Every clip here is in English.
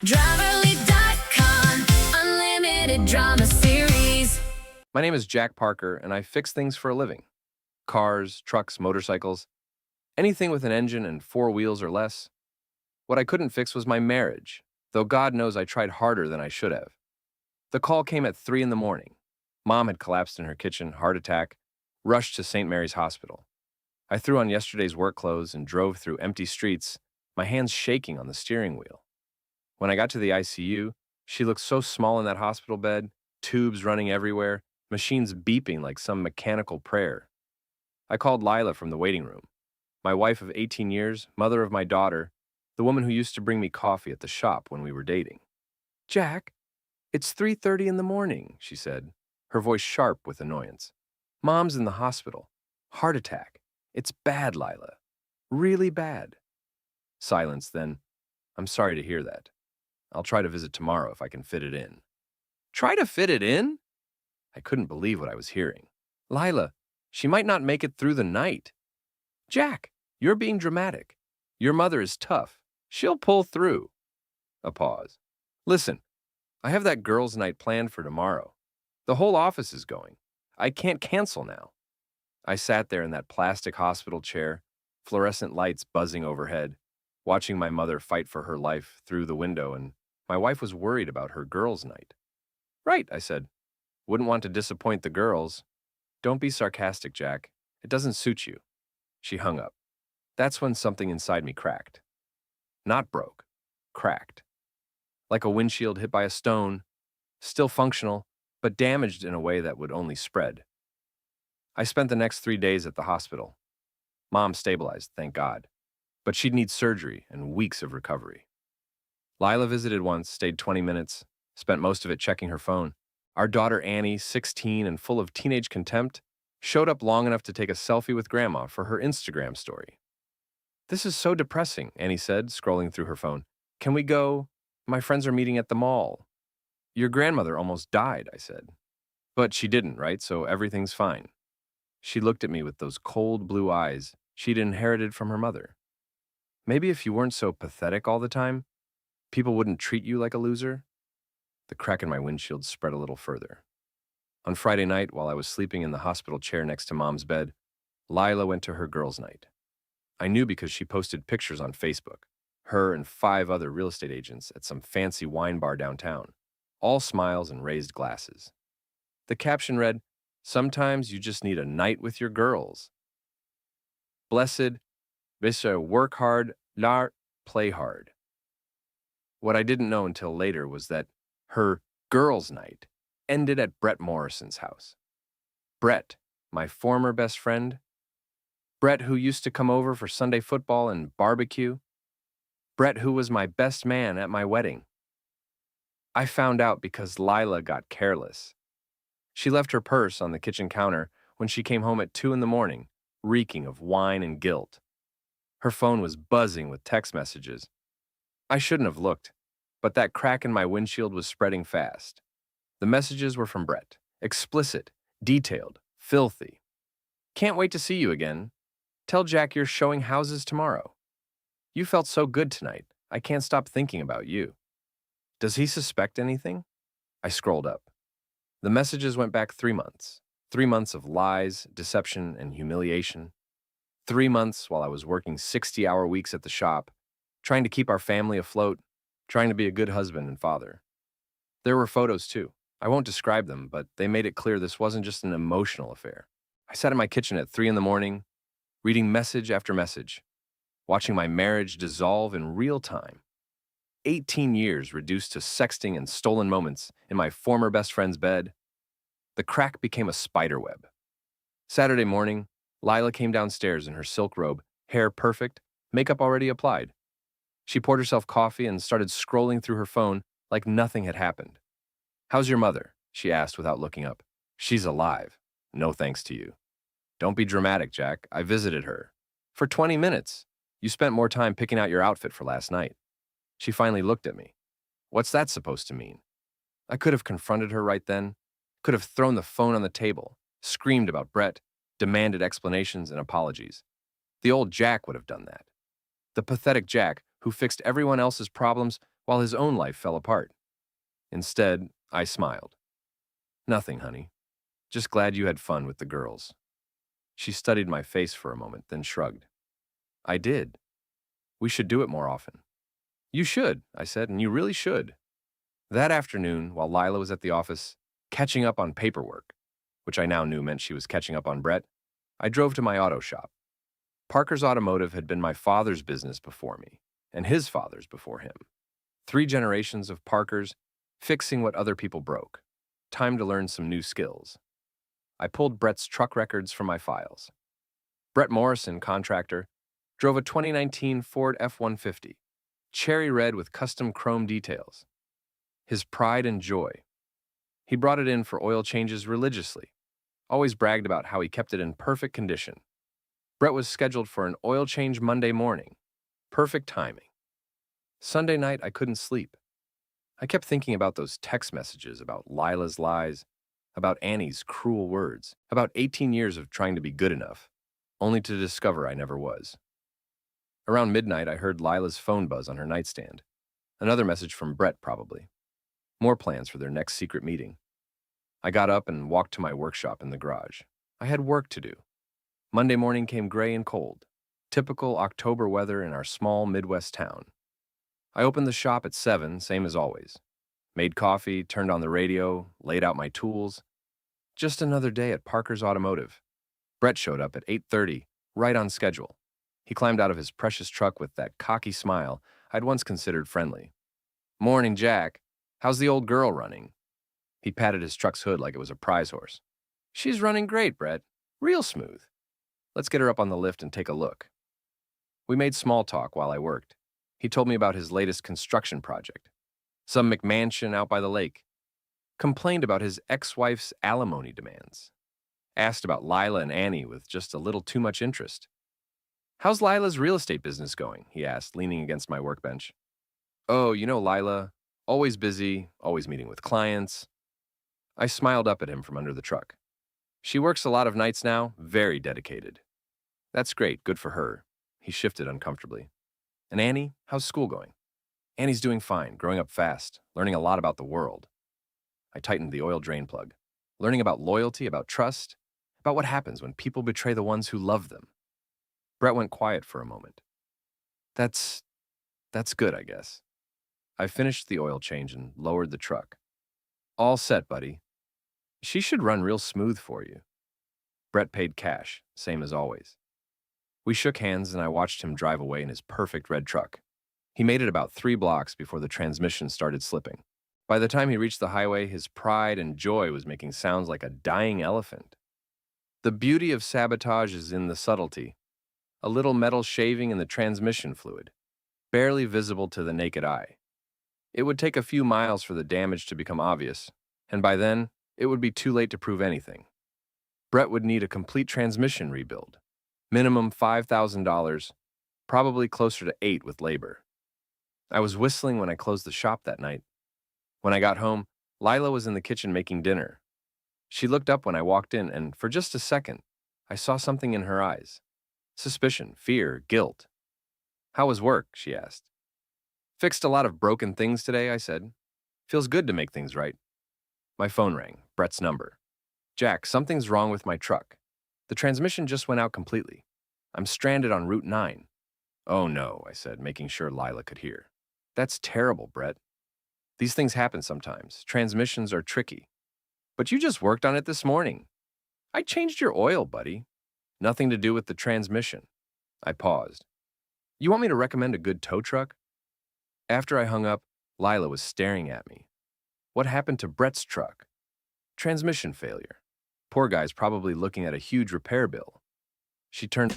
Driverly.com, unlimited drama series. My name is Jack Parker, and I fix things for a living. Cars, trucks, motorcycles, anything with an engine and four wheels or less. What I couldn't fix was my marriage, though God knows I tried harder than I should have. The call came at 3 in the morning. Mom had collapsed in her kitchen, heart attack, rushed to St. Mary's Hospital. I threw on yesterday's work clothes and drove through empty streets, my hands shaking on the steering wheel. When I got to the ICU, she looked so small in that hospital bed, tubes running everywhere, machines beeping like some mechanical prayer. I called Lila from the waiting room, my wife of 18 years, mother of my daughter, the woman who used to bring me coffee at the shop when we were dating. "Jack, it's 3:30 in the morning," she said, her voice sharp with annoyance. "Mom's in the hospital. Heart attack. It's bad, Lila. Really bad." Silence, then. "I'm sorry to hear that. I'll try to visit tomorrow if I can fit it in." Try to fit it in? I couldn't believe what I was hearing. "Lila, she might not make it through the night." "Jack, you're being dramatic. Your mother is tough. She'll pull through." A pause. "Listen, I have that girls' night planned for tomorrow. The whole office is going. I can't cancel now." I sat there in that plastic hospital chair, fluorescent lights buzzing overhead, watching my mother fight for her life through the window, and my wife was worried about her girls' night. "Right," I said. "Wouldn't want to disappoint the girls." "Don't be sarcastic, Jack. It doesn't suit you." She hung up. That's when something inside me cracked. Not broke. Cracked. Like a windshield hit by a stone, still functional, but damaged in a way that would only spread. I spent the next 3 days at the hospital. Mom stabilized, thank God, but she'd need surgery and weeks of recovery. Lila visited once, stayed 20 minutes, spent most of it checking her phone. Our daughter Annie, 16 and full of teenage contempt, showed up long enough to take a selfie with Grandma for her Instagram story. "This is so depressing," Annie said, scrolling through her phone. "Can we go? My friends are meeting at the mall." "Your grandmother almost died," I said. "But she didn't, right? So everything's fine." She looked at me with those cold blue eyes she'd inherited from her mother. "Maybe if you weren't so pathetic all the time, people wouldn't treat you like a loser." The crack in my windshield spread a little further. On Friday night, while I was sleeping in the hospital chair next to Mom's bed, Lila went to her girls' night. I knew because she posted pictures on Facebook, her and 5 other real estate agents at some fancy wine bar downtown, all smiles and raised glasses. The caption read, "Sometimes you just need a night with your girls. Blessed, Visser, work hard, lar, play hard." What I didn't know until later was that her girls' night ended at Brett Morrison's house. Brett, my former best friend. Brett, who used to come over for Sunday football and barbecue. Brett, who was my best man at my wedding. I found out because Lila got careless. She left her purse on the kitchen counter when she came home at 2 in the morning, reeking of wine and guilt. Her phone was buzzing with text messages. I shouldn't have looked, but that crack in my windshield was spreading fast. The messages were from Brett, explicit, detailed, filthy. "Can't wait to see you again. Tell Jack you're showing houses tomorrow. You felt so good tonight. I can't stop thinking about you. Does he suspect anything?" I scrolled up. The messages went back 3 months. 3 months of lies, deception, and humiliation. 3 months while I was working 60-hour weeks at the shop, trying to keep our family afloat, trying to be a good husband and father. There were photos too. I won't describe them, but they made it clear this wasn't just an emotional affair. I sat in my kitchen at 3 in the morning, reading message after message, watching my marriage dissolve in real time. 18 years reduced to sexting and stolen moments in my former best friend's bed. The crack became a spider web. Saturday morning, Lila came downstairs in her silk robe, hair perfect, makeup already applied. She poured herself coffee and started scrolling through her phone like nothing had happened. "How's your mother?" she asked without looking up. "She's alive. No thanks to you." "Don't be dramatic, Jack. I visited her. For 20 minutes. You spent more time picking out your outfit for last night." She finally looked at me. "What's that supposed to mean?" I could have confronted her right then, could have thrown the phone on the table, screamed about Brett, demanded explanations and apologies. The old Jack would have done that. The pathetic Jack who fixed everyone else's problems while his own life fell apart. Instead, I smiled. Nothing, honey. Just glad you had fun with the girls. She studied my face for a moment, then shrugged. I did. We should do it more often. You should, I said, and you really should. That afternoon, while Lila was at the office, catching up on paperwork, which I now knew meant she was catching up on Brett, I drove to my auto shop. Parker's Automotive had been my father's business before me, and his father's before him. 3 generations of Parkers fixing what other people broke. Time to learn some new skills. I pulled Brett's truck records from my files. Brett Morrison, contractor, drove a 2019 Ford F-150, cherry red with custom chrome details. His pride and joy. He brought it in for oil changes religiously, always bragged about how he kept it in perfect condition. Brett was scheduled for an oil change Monday morning. Perfect timing. Sunday night, I couldn't sleep. I kept thinking about those text messages, about Lila's lies, about Annie's cruel words, about 18 years of trying to be good enough, only to discover I never was. Around midnight, I heard Lila's phone buzz on her nightstand. Another message from Brett, probably. More plans for their next secret meeting. I got up and walked to my workshop in the garage. I had work to do. Monday morning came gray and cold, typical October weather in our small Midwest town. I opened the shop at 7, same as always. Made coffee, turned on the radio, laid out my tools. Just another day at Parker's Automotive. Brett showed up at 8:30, right on schedule. He climbed out of his precious truck with that cocky smile I'd once considered friendly. Morning, Jack. How's the old girl running? He patted his truck's hood like it was a prize horse. She's running great, Brett. Real smooth. Let's get her up on the lift and take a look. We made small talk while I worked. He told me about his latest construction project. Some McMansion out by the lake. Complained about his ex-wife's alimony demands. Asked about Lila and Annie with just a little too much interest. How's Lila's real estate business going? He asked, leaning against my workbench. Oh, you know Lila. Always busy, always meeting with clients. I smiled up at him from under the truck. She works a lot of nights now, very dedicated. That's great, good for her. He shifted uncomfortably. And Annie, how's school going? Annie's doing fine, growing up fast, learning a lot about the world. I tightened the oil drain plug, learning about loyalty, about trust, about what happens when people betray the ones who love them. Brett went quiet for a moment. That's good, I guess. I finished the oil change and lowered the truck. All set, buddy. She should run real smooth for you. Brett paid cash, same as always. We shook hands and I watched him drive away in his perfect red truck. He made it about 3 blocks before the transmission started slipping. By the time he reached the highway, his pride and joy was making sounds like a dying elephant. The beauty of sabotage is in the subtlety. A little metal shaving in the transmission fluid, barely visible to the naked eye. It would take a few miles for the damage to become obvious, and by then, it would be too late to prove anything. Brett would need a complete transmission rebuild. Minimum $5,000, probably closer to 8 with labor. I was whistling when I closed the shop that night. When I got home, Lila was in the kitchen making dinner. She looked up when I walked in, and for just a second, I saw something in her eyes. Suspicion, fear, guilt. How was work? She asked. Fixed a lot of broken things today, I said. Feels good to make things right. My phone rang, Brett's number. Jack, something's wrong with my truck. The transmission just went out completely. I'm stranded on Route 9. Oh no, I said, making sure Lila could hear. That's terrible, Brett. These things happen sometimes. Transmissions are tricky. But you just worked on it this morning. I changed your oil, buddy. Nothing to do with the transmission. I paused. You want me to recommend a good tow truck? After I hung up, Lila was staring at me. What happened to Brett's truck? Transmission failure. Poor guy's probably looking at a huge repair bill. She turned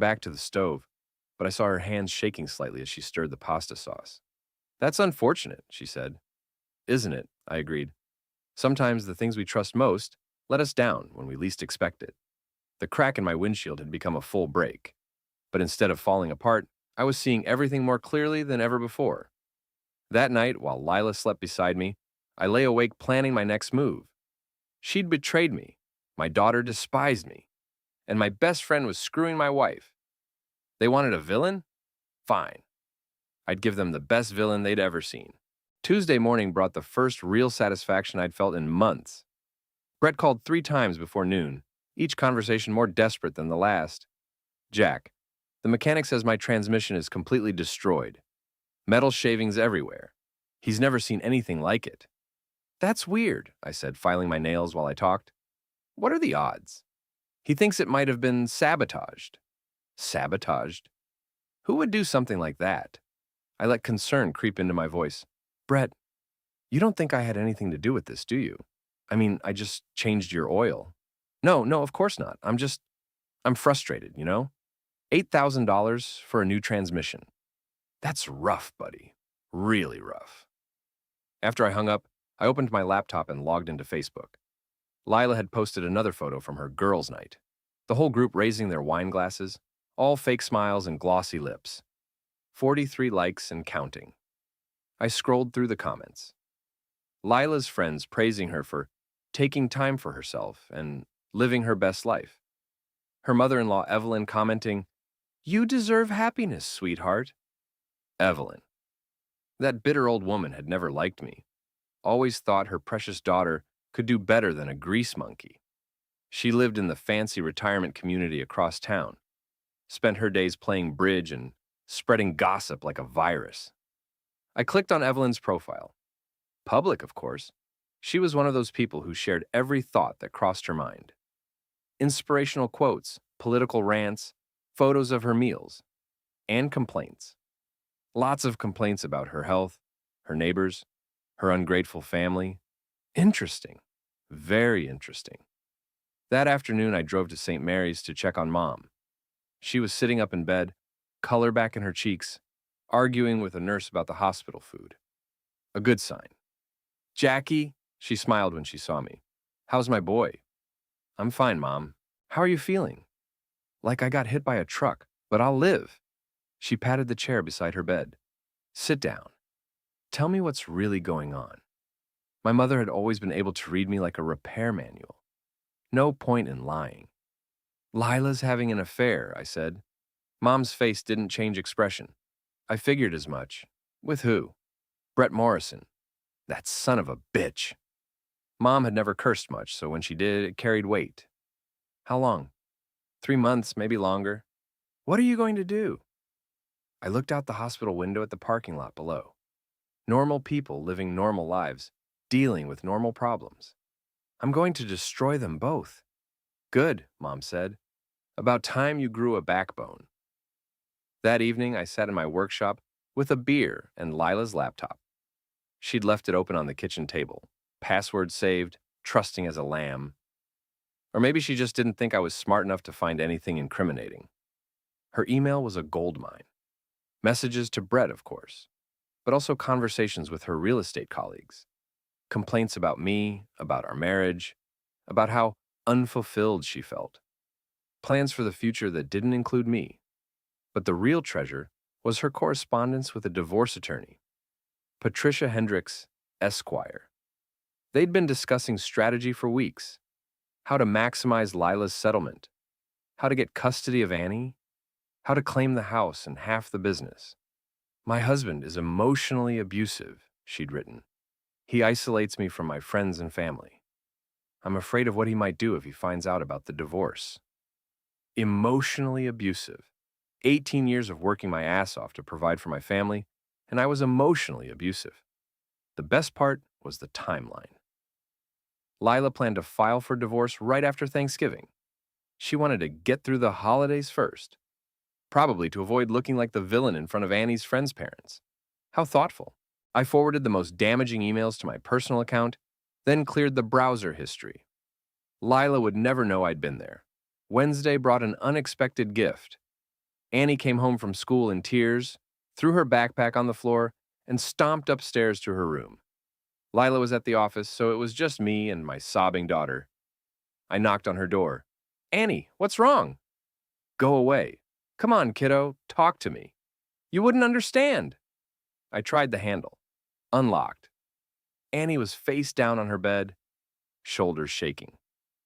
back to the stove, but I saw her hands shaking slightly as she stirred the pasta sauce. That's unfortunate, she said. Isn't it? I agreed. Sometimes the things we trust most let us down when we least expect it. The crack in my windshield had become a full break, but instead of falling apart, I was seeing everything more clearly than ever before. That night, while Lila slept beside me, I lay awake planning my next move. She'd betrayed me, my daughter despised me, and my best friend was screwing my wife. They wanted a villain? Fine. I'd give them the best villain they'd ever seen. Tuesday morning brought the first real satisfaction I'd felt in months. Brett called 3 times before noon, each conversation more desperate than the last. Jack, the mechanic says my transmission is completely destroyed. Metal shavings everywhere. He's never seen anything like it. That's weird, I said, filing my nails while I talked. What are the odds? He thinks it might have been sabotaged. Sabotaged? Who would do something like that? I let concern creep into my voice. Brett, you don't think I had anything to do with this, do you? I mean, I just changed your oil. No, of course not. I'm frustrated, you know? $8,000 for a new transmission. That's rough, buddy. Really rough. After I hung up, I opened my laptop and logged into Facebook. Lila had posted another photo from her girls' night. The whole group raising their wine glasses, all fake smiles and glossy lips. 43 likes and counting. I scrolled through the comments. Lila's friends praising her for taking time for herself and living her best life. Her mother-in-law Evelyn commenting, "You deserve happiness, sweetheart." Evelyn. That bitter old woman had never liked me. Always thought her precious daughter could do better than a grease monkey. She lived in the fancy retirement community across town, spent her days playing bridge and spreading gossip like a virus. I clicked on Evelyn's profile. Public, of course. She was one of those people who shared every thought that crossed her mind. Inspirational quotes, political rants, photos of her meals, and complaints. Lots of complaints about her health, her neighbors, her ungrateful family. Interesting. Very interesting. That afternoon, I drove to St. Mary's to check on Mom. She was sitting up in bed, color back in her cheeks, arguing with a nurse about the hospital food. A good sign. Jackie, she smiled when she saw me. How's my boy? I'm fine, Mom. How are you feeling? Like I got hit by a truck, but I'll live. She patted the chair beside her bed. Sit down. Tell me what's really going on. My mother had always been able to read me like a repair manual. No point in lying. Lila's having an affair, I said. Mom's face didn't change expression. I figured as much. With who? Brett Morrison. That son of a bitch. Mom had never cursed much, so when she did, it carried weight. How long? 3 months, maybe longer. What are you going to do? I looked out the hospital window at the parking lot below. Normal people living normal lives, dealing with normal problems. I'm going to destroy them both. Good, Mom said. About time you grew a backbone. That evening, I sat in my workshop with a beer and Lila's laptop. She'd left it open on the kitchen table, password saved, trusting as a lamb. Or maybe she just didn't think I was smart enough to find anything incriminating. Her email was a goldmine. Messages to Brett, of course, but also conversations with her real estate colleagues. Complaints about me, about our marriage, about how unfulfilled she felt. Plans for the future that didn't include me. But the real treasure was her correspondence with a divorce attorney, Patricia Hendricks, Esquire. They'd been discussing strategy for weeks. How to maximize Lila's settlement. How to get custody of Annie. How to claim the house and half the business. My husband is emotionally abusive, she'd written. He isolates me from my friends and family. I'm afraid of what he might do if he finds out about the divorce. Emotionally abusive. 18 years of working my ass off to provide for my family, and I was emotionally abusive. The best part was the timeline. Lila planned to file for divorce right after Thanksgiving. She wanted to get through the holidays first, probably to avoid looking like the villain in front of Annie's friends' parents. How thoughtful. I forwarded the most damaging emails to my personal account, then cleared the browser history. Lila would never know I'd been there. Wednesday brought an unexpected gift. Annie came home from school in tears, threw her backpack on the floor, and stomped upstairs to her room. Lila was at the office, so it was just me and my sobbing daughter. I knocked on her door. Annie, what's wrong? Go away. Come on, kiddo, talk to me. You wouldn't understand. I tried the handle. Unlocked. Annie was face down on her bed, shoulders shaking.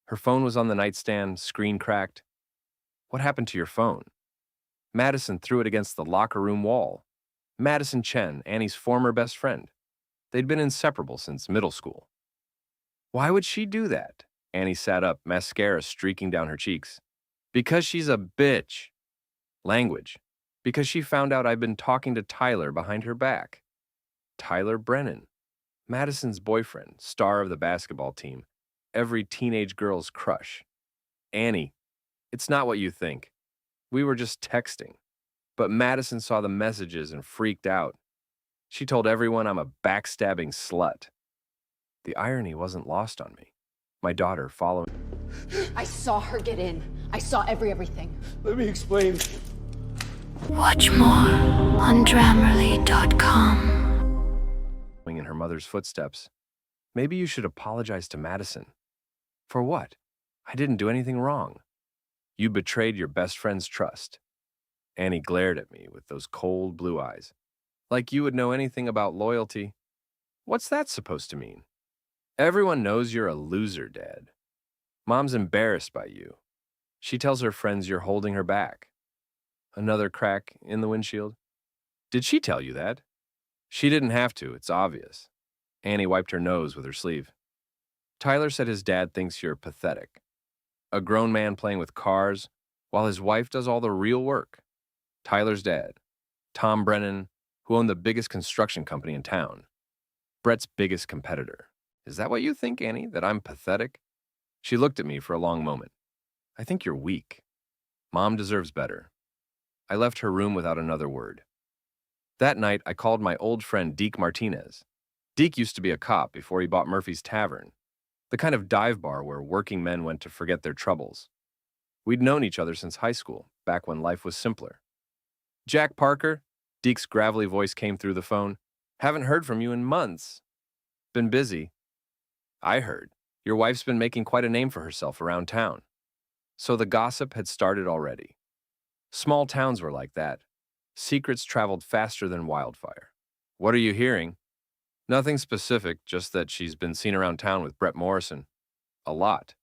Her phone was on the nightstand, screen cracked. What happened to your phone? Madison threw it against the locker room wall. Madison Chen, Annie's former best friend. They'd been inseparable since middle school. Why would she do that? Annie sat up, mascara streaking down her cheeks. Because she's a bitch. Language. Because she found out I'd been talking to Tyler behind her back. Tyler Brennan. Madison's boyfriend, star of the basketball team. Every teenage girl's crush. Annie, it's not what you think. We were just texting. But Madison saw the messages and freaked out. She told everyone I'm a backstabbing slut. The irony wasn't lost on me. My daughter following. I saw her get in. I saw everything. Let me explain. Watch more on Grammarly.com. In her mother's footsteps. Maybe you should apologize to Madison. For what? I didn't do anything wrong. You betrayed your best friend's trust. Annie glared at me with those cold blue eyes. Like you would know anything about loyalty. What's that supposed to mean? Everyone knows you're a loser, Dad. Mom's embarrassed by you. She tells her friends you're holding her back. Another crack in the windshield. Did she tell you that? She didn't have to, it's obvious. Annie wiped her nose with her sleeve. Tyler said his dad thinks you're pathetic. A grown man playing with cars while his wife does all the real work. Tyler's dad, Tom Brennan, who owned the biggest construction company in town. Brett's biggest competitor. Is that what you think, Annie, that I'm pathetic? She looked at me for a long moment. I think you're weak. Mom deserves better. I left her room without another word. That night, I called my old friend Deke Martinez. Deke used to be a cop before he bought Murphy's Tavern, the kind of dive bar where working men went to forget their troubles. We'd known each other since high school, back when life was simpler. Jack Parker, Deke's gravelly voice came through the phone. Haven't heard from you in months. Been busy. I heard. Your wife's been making quite a name for herself around town. So the gossip had started already. Small towns were like that. Secrets traveled faster than wildfire. What are you hearing? Nothing specific, just that she's been seen around town with Brett Morrison. A lot.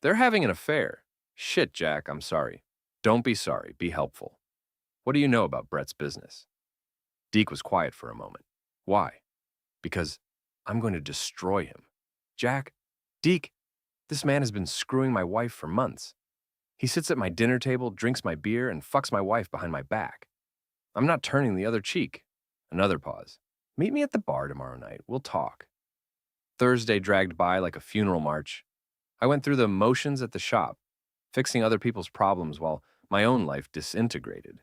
They're having an affair. Shit, Jack, I'm sorry. Don't be sorry, be helpful. What do you know about Brett's business? Deke was quiet for a moment. Why? Because I'm going to destroy him. Jack, Deke, this man has been screwing my wife for months. He sits at my dinner table, drinks my beer, and fucks my wife behind my back. I'm not turning the other cheek. Another pause. Meet me at the bar tomorrow night. We'll talk. Thursday dragged by like a funeral march. I went through the motions at the shop, fixing other people's problems while my own life disintegrated.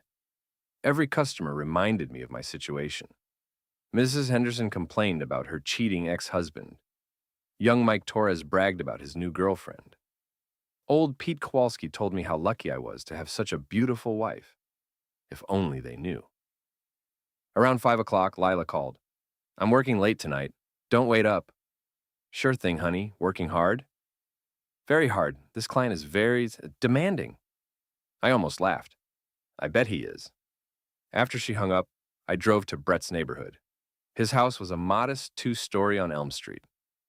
Every customer reminded me of my situation. Mrs. Henderson complained about her cheating ex-husband. Young Mike Torres bragged about his new girlfriend. Old Pete Kowalski told me how lucky I was to have such a beautiful wife. If only they knew. Around 5 o'clock, Lila called. I'm working late tonight. Don't wait up. Sure thing, honey. Working hard? Very hard. This client is very demanding. I almost laughed. I bet he is. After she hung up, I drove to Brett's neighborhood. His house was a modest 2-story on Elm Street.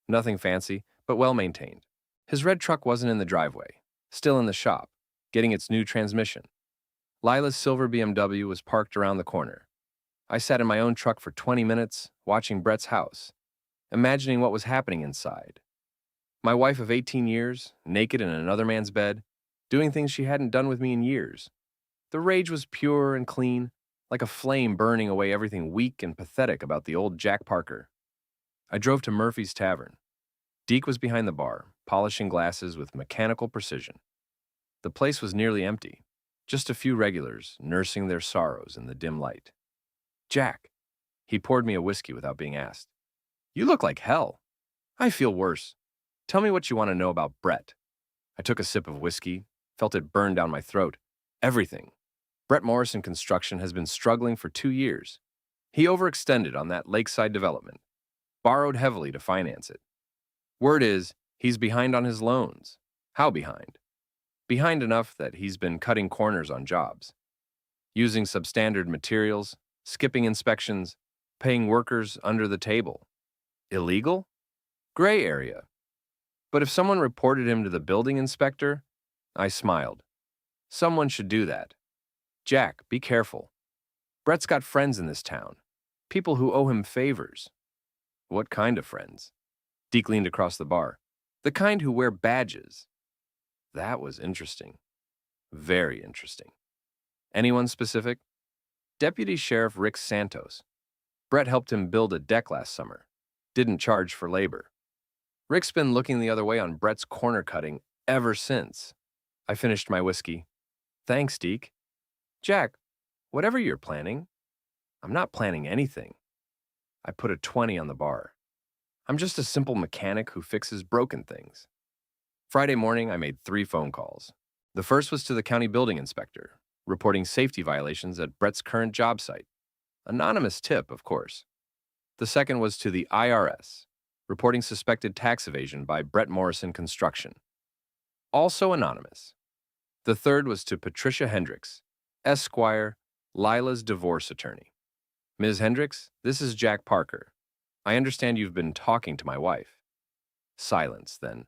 Nothing fancy, but well-maintained. His red truck wasn't in the driveway, still in the shop, getting its new transmission. Lila's silver BMW was parked around the corner. I sat in my own truck for 20 minutes, watching Brett's house, imagining what was happening inside. My wife of 18 years, naked in another man's bed, doing things she hadn't done with me in years. The rage was pure and clean, like a flame burning away everything weak and pathetic about the old Jack Parker. I drove to Murphy's Tavern. Deke was behind the bar, polishing glasses with mechanical precision. The place was nearly empty, just a few regulars nursing their sorrows in the dim light. Jack. He poured me a whiskey without being asked. You look like hell. I feel worse. Tell me what you want to know about Brett. I took a sip of whiskey, felt it burn down my throat. Everything. Brett Morrison Construction has been struggling for 2 years. He overextended on that lakeside development, borrowed heavily to finance it. Word is, he's behind on his loans. How behind? Behind enough that he's been cutting corners on jobs, using substandard materials, skipping inspections, paying workers under the table. Illegal? Gray area. But if someone reported him to the building inspector, I smiled. Someone should do that. Jack, be careful. Brett's got friends in this town. People who owe him favors. What kind of friends? Deke leaned across the bar. The kind who wear badges. That was interesting. Very interesting. Anyone specific? Deputy Sheriff Rick Santos. Brett helped him build a deck last summer. Didn't charge for labor. Rick's been looking the other way on Brett's corner cutting ever since. I finished my whiskey. Thanks, Deke. Jack, whatever you're planning, I'm not planning anything. I put a 20 on the bar. I'm just a simple mechanic who fixes broken things. Friday morning, I made 3 phone calls. The first was to the county building inspector, reporting safety violations at Brett's current job site. Anonymous tip, of course. The second was to the IRS, reporting suspected tax evasion by Brett Morrison Construction. Also anonymous. The third was to Patricia Hendricks, Esquire, Lila's divorce attorney. Ms. Hendricks, this is Jack Parker. I understand you've been talking to my wife. Silence, then.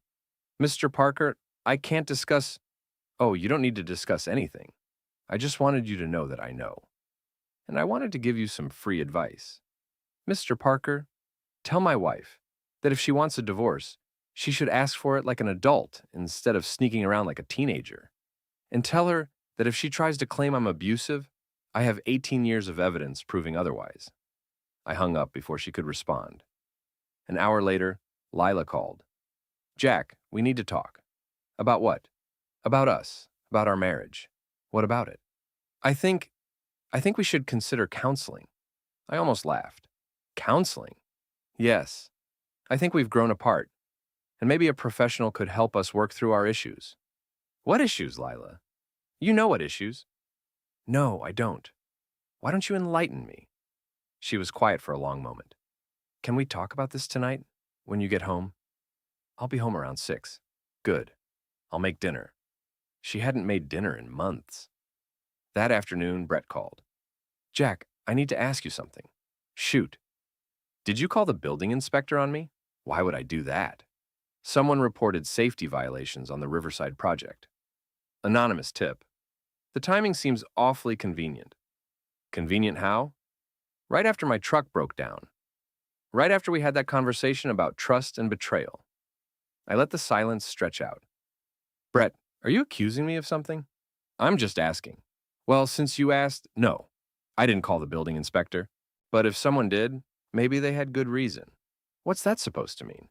Mr. Parker, I can't discuss... Oh, you don't need to discuss anything. I just wanted you to know that I know. And I wanted to give you some free advice. Mr. Parker, tell my wife that if she wants a divorce, she should ask for it like an adult instead of sneaking around like a teenager. And tell her that if she tries to claim I'm abusive, I have 18 years of evidence proving otherwise. I hung up before she could respond. An hour later, Lila called. Jack, we need to talk. About what? About us. About our marriage. What about it? I think we should consider counseling. I almost laughed. Counseling? Yes. I think we've grown apart, and maybe a professional could help us work through our issues. What issues, Lila? You know what issues. No, I don't. Why don't you enlighten me? She was quiet for a long moment. Can we talk about this tonight, when you get home? I'll be home around 6. Good. I'll make dinner. She hadn't made dinner in months. That afternoon, Brett called. Jack, I need to ask you something. Shoot. Did you call the building inspector on me? Why would I do that? Someone reported safety violations on the Riverside project. Anonymous tip. The timing seems awfully convenient. Convenient how? Right after my truck broke down. Right after we had that conversation about trust and betrayal. I let the silence stretch out. Brett, are you accusing me of something? I'm just asking. Well, since you asked, no. I didn't call the building inspector. But if someone did, maybe they had good reason. What's that supposed to mean?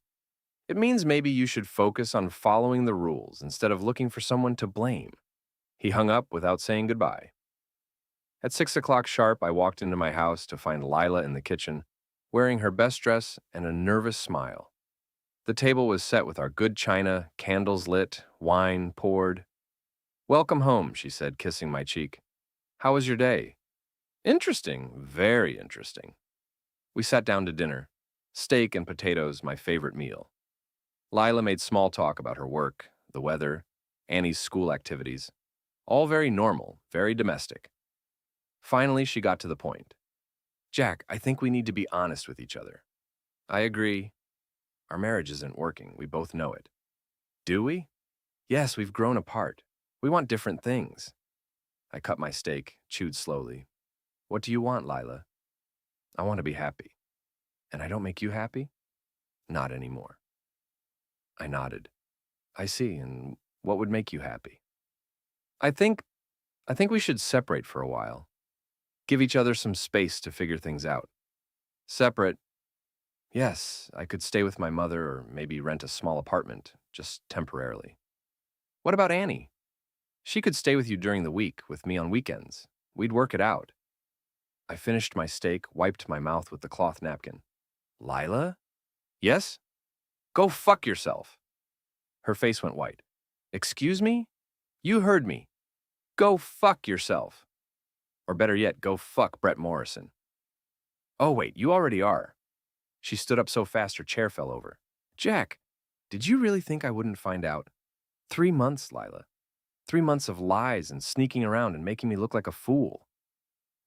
It means maybe you should focus on following the rules instead of looking for someone to blame. He hung up without saying goodbye. At 6 o'clock sharp, I walked into my house to find Lila in the kitchen, wearing her best dress and a nervous smile. The table was set with our good china, candles lit, wine poured. Welcome home, she said, kissing my cheek. How was your day? Interesting, very interesting. We sat down to dinner. Steak and potatoes, my favorite meal. Lila made small talk about her work, the weather, Annie's school activities. All very normal, very domestic. Finally, she got to the point. Jack, I think we need to be honest with each other. I agree. Our marriage isn't working. We both know it. Do we? Yes, we've grown apart. We want different things. I cut my steak, chewed slowly. What do you want, Lila? I want to be happy. And I don't make you happy? Not anymore. I nodded. I see, and what would make you happy? I think we should separate for a while. Give each other some space to figure things out. Separate? Yes, I could stay with my mother or maybe rent a small apartment, just temporarily. What about Annie? She could stay with you during the week, with me on weekends. We'd work it out. I finished my steak, wiped my mouth with the cloth napkin. Lila? Yes? Go fuck yourself. Her face went white. Excuse me? You heard me. Go fuck yourself. Or better yet, go fuck Brett Morrison. Oh, wait, you already are. She stood up so fast her chair fell over. Jack, did you really think I wouldn't find out? 3 months, Lila. 3 months of lies and sneaking around and making me look like a fool.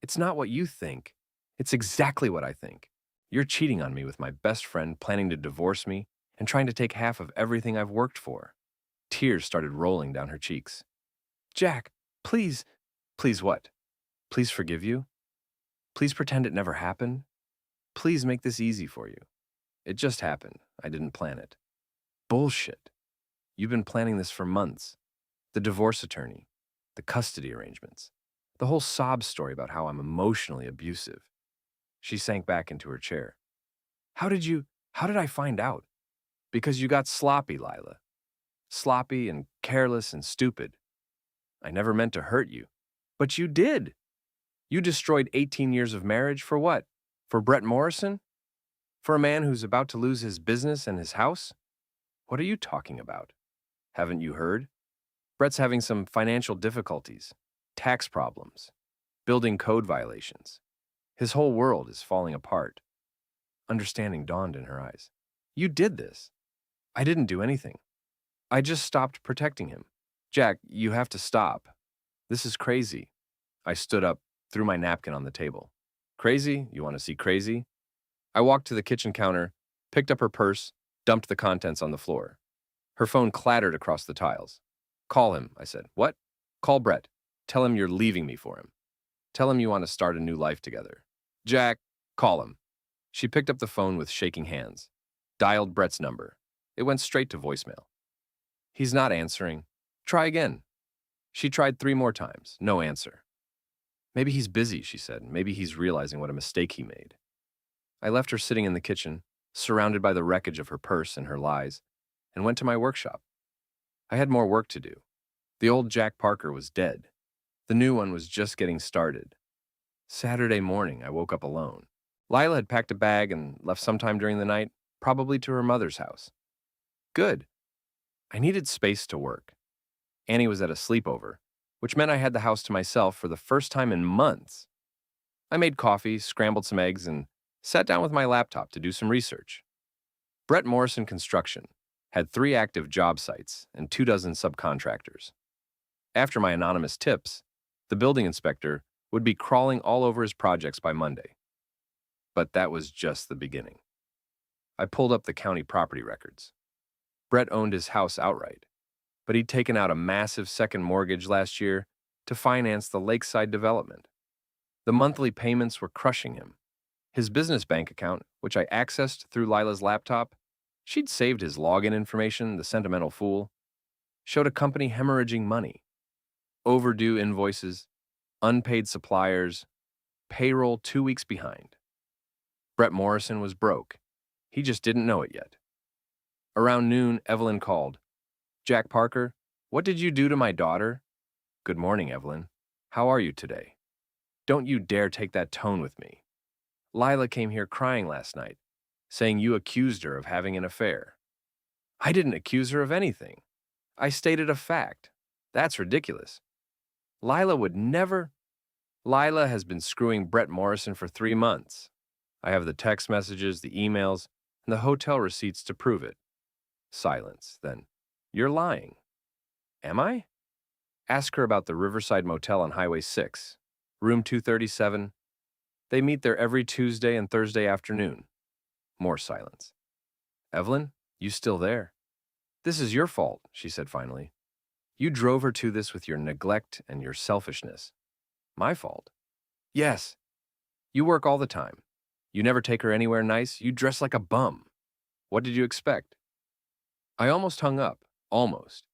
It's not what you think. It's exactly what I think. You're cheating on me with my best friend, planning to divorce me, and trying to take half of everything I've worked for. Tears started rolling down her cheeks. Jack, please. Please what? Please forgive you? Please pretend it never happened? Please make this easy for you. It just happened. I didn't plan it. Bullshit. You've been planning this for months. The divorce attorney, the custody arrangements, the whole sob story about how I'm emotionally abusive. She sank back into her chair. How did I find out? Because you got sloppy, Lila. Sloppy and careless and stupid. I never meant to hurt you. But you did. You destroyed 18 years of marriage for what? For Brett Morrison? For a man who's about to lose his business and his house? What are you talking about? Haven't you heard? Brett's having some financial difficulties, tax problems, building code violations. His whole world is falling apart. Understanding dawned in her eyes. You did this. I didn't do anything. I just stopped protecting him. Jack, you have to stop. This is crazy. I stood up, threw my napkin on the table. Crazy? You want to see crazy? I walked to the kitchen counter, picked up her purse, dumped the contents on the floor. Her phone clattered across the tiles. Call him, I said. What? Call Brett. Tell him you're leaving me for him. Tell him you want to start a new life together. Jack, call him. She picked up the phone with shaking hands, dialed Brett's number. It went straight to voicemail. He's not answering. Try again. She tried 3 more times. No answer. Maybe he's busy, she said. Maybe he's realizing what a mistake he made. I left her sitting in the kitchen, surrounded by the wreckage of her purse and her lies, and went to my workshop. I had more work to do. The old Jack Parker was dead. The new one was just getting started. Saturday morning, I woke up alone. Lila had packed a bag and left sometime during the night, probably to her mother's house. Good. I needed space to work. Annie was at a sleepover, which meant I had the house to myself for the first time in months. I made coffee, scrambled some eggs, and sat down with my laptop to do some research. Brett Morrison Construction had 3 active job sites and 24 subcontractors. After my anonymous tips, the building inspector would be crawling all over his projects by Monday. But that was just the beginning. I pulled up the county property records. Brett owned his house outright, but he'd taken out a massive second mortgage last year to finance the lakeside development. The monthly payments were crushing him. His business bank account, which I accessed through Lila's laptop, she'd saved his login information, the sentimental fool, showed a company hemorrhaging money. Overdue invoices, unpaid suppliers, payroll 2 weeks behind. Brett Morrison was broke. He just didn't know it yet. Around noon, Evelyn called. Jack Parker, what did you do to my daughter? Good morning, Evelyn. How are you today? Don't you dare take that tone with me. Lila came here crying last night, saying you accused her of having an affair. I didn't accuse her of anything. I stated a fact. That's ridiculous. Lila would never. Lila has been screwing Brett Morrison for 3 months. I have the text messages, the emails, and the hotel receipts to prove it. Silence, then. You're lying. Am I? Ask her about the Riverside Motel on Highway 6, room 237. They meet there every Tuesday and Thursday afternoon. More silence. Evelyn, you still there? This is your fault, she said finally. You drove her to this with your neglect and your selfishness. My fault? Yes. You work all the time. You never take her anywhere nice. You dress like a bum. What did you expect? I almost hung up. Almost.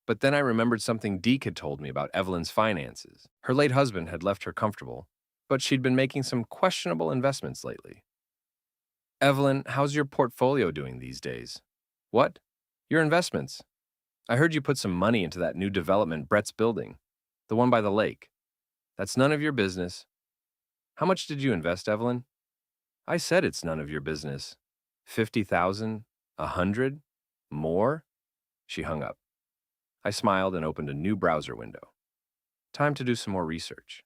But then I remembered something Deke had told me about Evelyn's finances. Her late husband had left her comfortable, but she'd been making some questionable investments lately. Evelyn, how's your portfolio doing these days? What? Your investments. I heard you put some money into that new development Brett's building, the one by the lake. That's none of your business. How much did you invest, Evelyn? I said it's none of your business. 50,000? 100? More? She hung up. I smiled and opened a new browser window. Time to do some more research.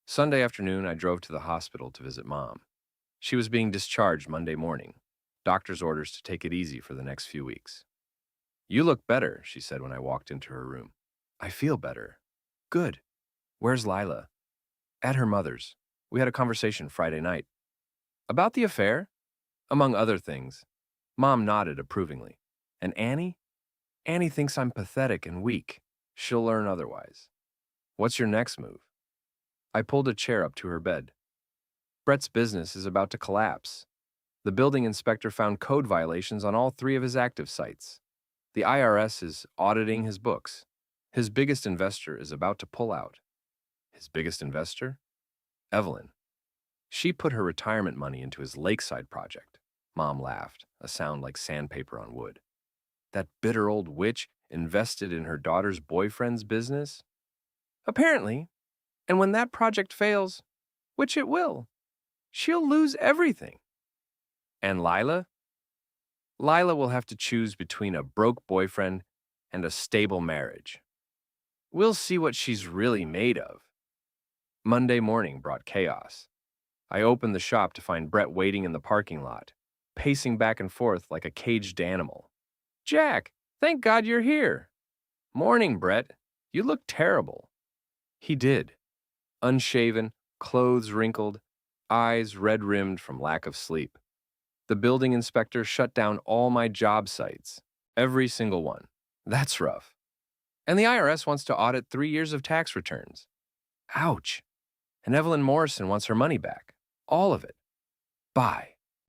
Sunday afternoon, I drove to the hospital to visit Mom. She was being discharged Monday morning. Doctor's orders to take it easy for the next few weeks. You look better, she said when I walked into her room. I feel better. Good. Where's Lila? At her mother's. We had a conversation Friday night. About the affair? Among other things. Mom nodded approvingly. And Annie? Annie thinks I'm pathetic and weak. She'll learn otherwise. What's your next move? I pulled a chair up to her bed. Brett's business is about to collapse. The building inspector found code violations on all 3 of his active sites. The IRS is auditing his books. His biggest investor is about to pull out. His biggest investor? Evelyn. She put her retirement money into his lakeside project. Mom laughed, a sound like sandpaper on wood. That bitter old witch invested in her daughter's boyfriend's business? Apparently. And when that project fails, which it will, she'll lose everything. And Lila? Lila will have to choose between a broke boyfriend and a stable marriage. We'll see what she's really made of. Monday morning brought chaos. I opened the shop to find Brett waiting in the parking lot, pacing back and forth like a caged animal. Jack, thank God you're here. Morning, Brett. You look terrible. He did. Unshaven, clothes wrinkled, eyes red-rimmed from lack of sleep. The building inspector shut down all my job sites. Every single one. That's rough. And the IRS wants to audit 3 years of tax returns. Ouch. And Evelyn Morrison wants her money back. All of it. Bye.